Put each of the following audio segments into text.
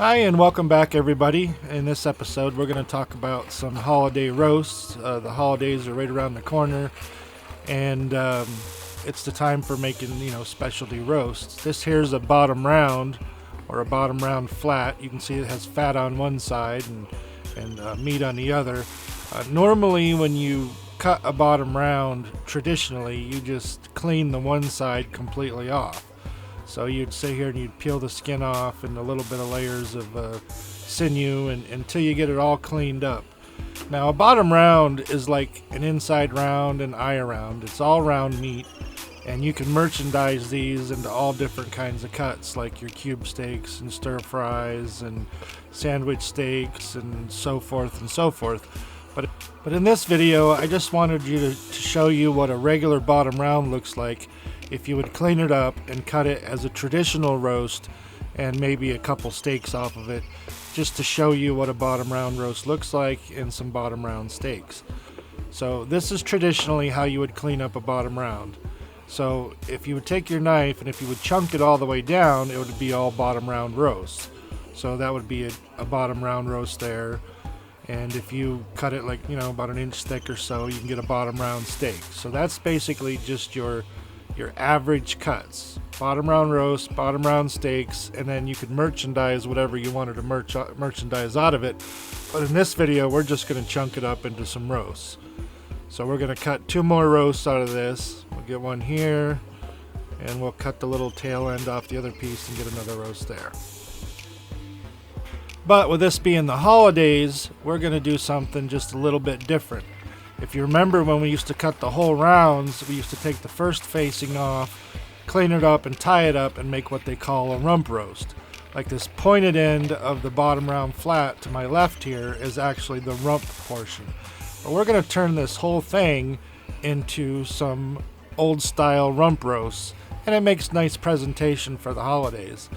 Hi, and welcome back, everybody. In this episode, we're going to talk about some holiday roasts. The holidays are right around the corner, and it's the time for making, specialty roasts. This here's a bottom round, or a bottom round flat. You can see it has fat on one side and meat on the other. Normally, when you cut a bottom round, traditionally, you just clean the one side completely off. So you'd sit here and you'd peel the skin off and a little bit of layers of sinew until you get it all cleaned up. Now a bottom round is like an inside round and eye round. It's all round meat, and you can merchandise these into all different kinds of cuts, like your cube steaks and stir fries and sandwich steaks and so forth and so forth. But in this video, I just wanted you to show you what a regular bottom round looks like if you would clean it up and cut it as a traditional roast and maybe a couple steaks off of it, just to show you what a bottom round roast looks like and some bottom round steaks. So this is traditionally how you would clean up a bottom round. So if you would take your knife and if you would chunk it all the way down, it would be all bottom round roast. So that would be a bottom round roast there. And if you cut it like, about an inch thick or so, you can get a bottom round steak. So that's basically just your average cuts. Bottom round roast, bottom round steaks, and then you could merchandise whatever you wanted to merchandise out of it. But in this video, we're just going to chunk it up into some roasts. So we're going to cut 2 more roasts out of this. We'll get one here, and we'll cut the little tail end off the other piece and get another roast there. But with this being the holidays, we're going to do something just a little bit different. If you remember when we used to cut the whole rounds, we used to take the first facing off, clean it up and tie it up and make what they call a rump roast. Like this pointed end of the bottom round flat to my left here is actually the rump portion. But we're going to turn this whole thing into some old style rump roasts, and it makes nice presentation for the holidays.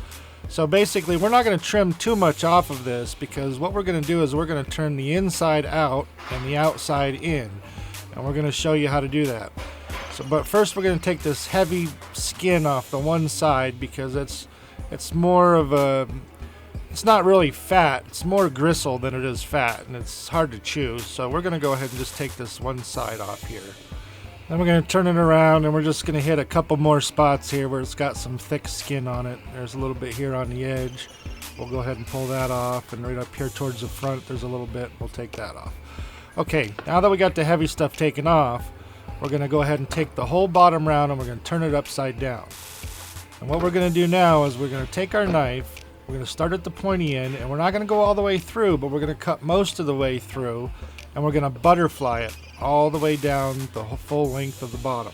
So basically, we're not going to trim too much off of this, because what we're going to do is we're going to turn the inside out and the outside in, and we're going to show you how to do that. But first, we're going to take this heavy skin off the one side, because it's more of it's not really fat. It's more gristle than it is fat, and it's hard to chew. So we're going to go ahead and just take this one side off here. Then we're going to turn it around, and we're just going to hit a couple more spots here where it's got some thick skin on it. There's a little bit here on the edge. We'll go ahead and pull that off, and right up here towards the front there's a little bit. We'll take that off. Okay, now that we got the heavy stuff taken off, we're going to go ahead and take the whole bottom round and we're going to turn it upside down. And what we're going to do now is we're going to take our knife, we're going to start at the pointy end, and we're not going to go all the way through, but we're going to cut most of the way through, and we're going to butterfly it all the way down the full length of the bottom.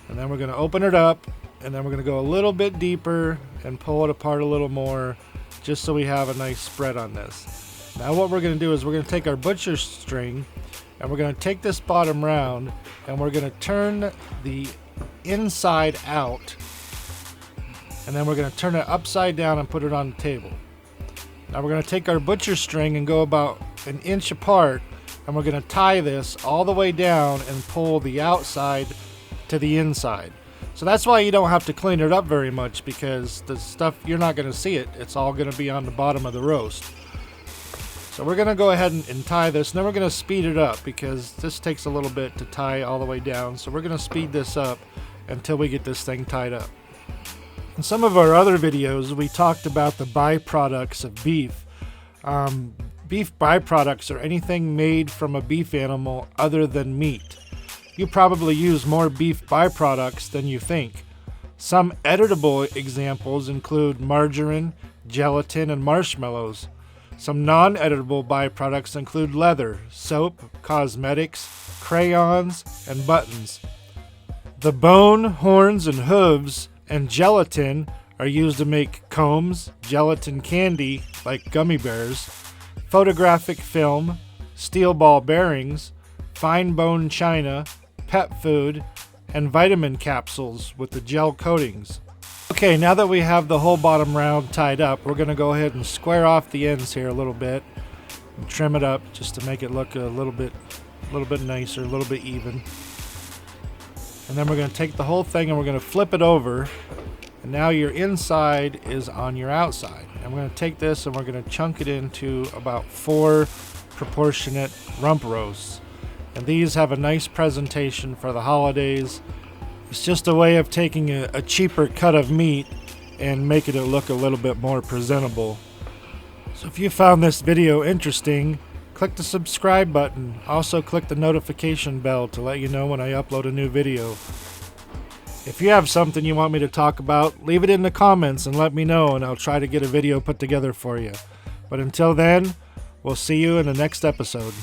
And then we're going to open it up, and then we're going to go a little bit deeper and pull it apart a little more, just so we have a nice spread on this. Now what we're going to do is we're going to take our butcher's string, and we're going to take this bottom round, and we're going to turn the inside out, and then we're going to turn it upside down and put it on the table. Now we're going to take our butcher string and go about an inch apart, and we're going to tie this all the way down and pull the outside to the inside. So that's why you don't have to clean it up very much, because the stuff, you're not going to see it. It's all going to be on the bottom of the roast. So we're going to go ahead and tie this, and then we're going to speed it up, because this takes a little bit to tie all the way down. So we're going to speed this up until we get this thing tied up. In some of our other videos, we talked about the byproducts of beef. Beef byproducts are anything made from a beef animal other than meat. You probably use more beef byproducts than you think. Some editable examples include margarine, gelatin, and marshmallows. Some non-editable byproducts include leather, soap, cosmetics, crayons, and buttons. The bone, horns, and hooves and gelatin are used to make combs, gelatin candy like gummy bears, photographic film, steel ball bearings, fine bone china, pet food, and vitamin capsules with the gel coatings. Okay, now that we have the whole bottom round tied up, we're going to go ahead and square off the ends here a little bit and trim it up just to make it look a little bit nicer, a little bit even. And then we're going to take the whole thing and we're going to flip it over, And now your inside is on your outside. I'm going to take this and we're going to chunk it into about 4 proportionate rump roasts. And these have a nice presentation for the holidays. It's just a way of taking a cheaper cut of meat and making it look a little bit more presentable. So if you found this video interesting, click the subscribe button. Also click the notification bell to let you know when I upload a new video. If you have something you want me to talk about, leave it in the comments and let me know, and I'll try to get a video put together for you. But until then, we'll see you in the next episode.